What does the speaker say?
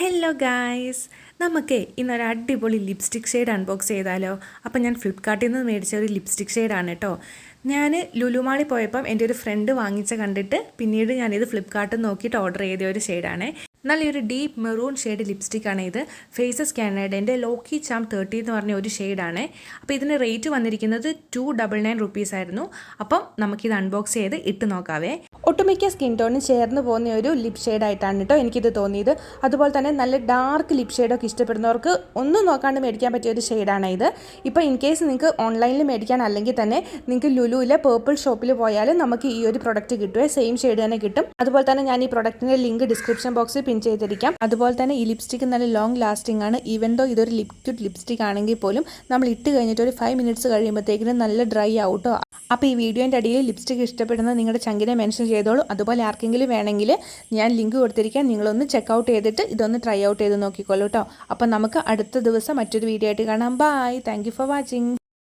Hello guys, നമുക്ക് ഇന്നൊരു അടിപൊളി ലിപ്സ്റ്റിക് ഷെയ്ഡ് അൺബോക്സ് ചെയ്താലോ. അപ്പം ഞാൻ ഫ്ലിപ്കാർട്ടിൽ നിന്ന് മേടിച്ച ഒരു ലിപ്സ്റ്റിക് ഷെയ്ഡാണ് കേട്ടോ. ഞാൻ ലുലുമാളിൽ പോയപ്പം എൻ്റെ ഒരു ഫ്രണ്ട് വാങ്ങിച്ച കണ്ടിട്ട് പിന്നീട് ഞാനിത് ഫ്ലിപ്കാർട്ടിൽ നിന്ന് നോക്കിയിട്ട് ഓർഡർ ചെയ്ത ഒരു ഷെയ്ഡാണ്. നല്ലൊരു ഡീപ്പ് മെറൂൺ ഷെയ്ഡ് ലിപ്സ്റ്റിക്കാണ് ഇത്. ഫേസസ് കാനഡൻ്റെ ലോക്കി ചാം 30 എന്ന് പറഞ്ഞ ഒരു ഷെയ്ഡാണ്. അപ്പോൾ ഇതിന് റേറ്റ് വന്നിരിക്കുന്നത് 299 റുപ്പീസ് ആയിരുന്നു. അപ്പം നമുക്കിത് അൺബോക്സ് ചെയ്ത് ഇട്ട് നോക്കാവേ. ഒട്ടുമിക്ക സ്കിൻ ടോണിന് ചേർന്ന് പോകുന്ന ഒരു ലിപ് ഷെയ്ഡായിട്ടാണ് കേട്ടോ എനിക്കിത് തോന്നിയത്. അതുപോലെ തന്നെ നല്ല ഡാർക്ക് ലിപ് ഷെയ്ഡൊക്കെ ഇഷ്ടപ്പെടുന്നവർക്ക് ഒന്നും നോക്കാണ്ട് മേടിക്കാൻ പറ്റിയ ഒരു ഷെയ്ഡാണ് ഇത്. ഇപ്പോൾ ഇൻ കേസ് നിങ്ങൾക്ക് ഓൺലൈനിൽ മേടിക്കാൻ അല്ലെങ്കിൽ തന്നെ നിങ്ങൾക്ക് ലുലുവിലെ പേർപ്പിൾ ഷോപ്പിൽ പോയാൽ നമുക്ക് ഈ ഒരു പ്രൊഡക്റ്റ് കിട്ടുക സെയിം ഷെയ്ഡ് തന്നെ കിട്ടും. അതുപോലെ തന്നെ ഞാൻ ഈ പ്രൊഡക്റ്റിൻ്റെ ലിങ്ക് ഡിസ്ക്രിപ്ഷൻ ബോക്സിൽ പിൻ ചെയ്തിരിക്കാം. അതുപോലെ തന്നെ ഈ ലിപ്സ്റ്റിക്ക് നല്ല ലോങ് ലാസ്റ്റിംഗ് ആണ്. ഈവൻ ദോ ഇതൊരു ലിക്വിഡ് ലിപ്സ്റ്റിക് ആണെങ്കിൽ പോലും നമ്മൾ ഇട്ട് കഴിഞ്ഞിട്ട് ഒരു 5 മിനിറ്റ്സ് കഴിയുമ്പോഴത്തേക്കിനും നല്ല ഡ്രൈ ആവുട്ടോ. അപ്പോൾ ഈ വീഡിയോൻ്റെ അടിയിൽ ലിപ്സ്റ്റിക് ഇഷ്ടപ്പെടുന്നത് നിങ്ങളുടെ ചങ്കിനെ മെൻഷൻ ചെയ്തോളൂ. അതുപോലെ ആർക്കെങ്കിലും വേണമെങ്കിൽ ഞാൻ ലിങ്ക് കൊടുത്തിരിക്കാം, നിങ്ങളൊന്ന് ചെക്കൗട്ട് ചെയ്തിട്ട് ഇതൊന്ന് ട്രൈ ഔട്ട് ചെയ്ത് നോക്കിക്കോളൂ കേട്ടോ. അപ്പം നമുക്ക് അടുത്ത ദിവസം മറ്റൊരു വീഡിയോ ആയിട്ട് കാണാം. Bye, thank you for watching.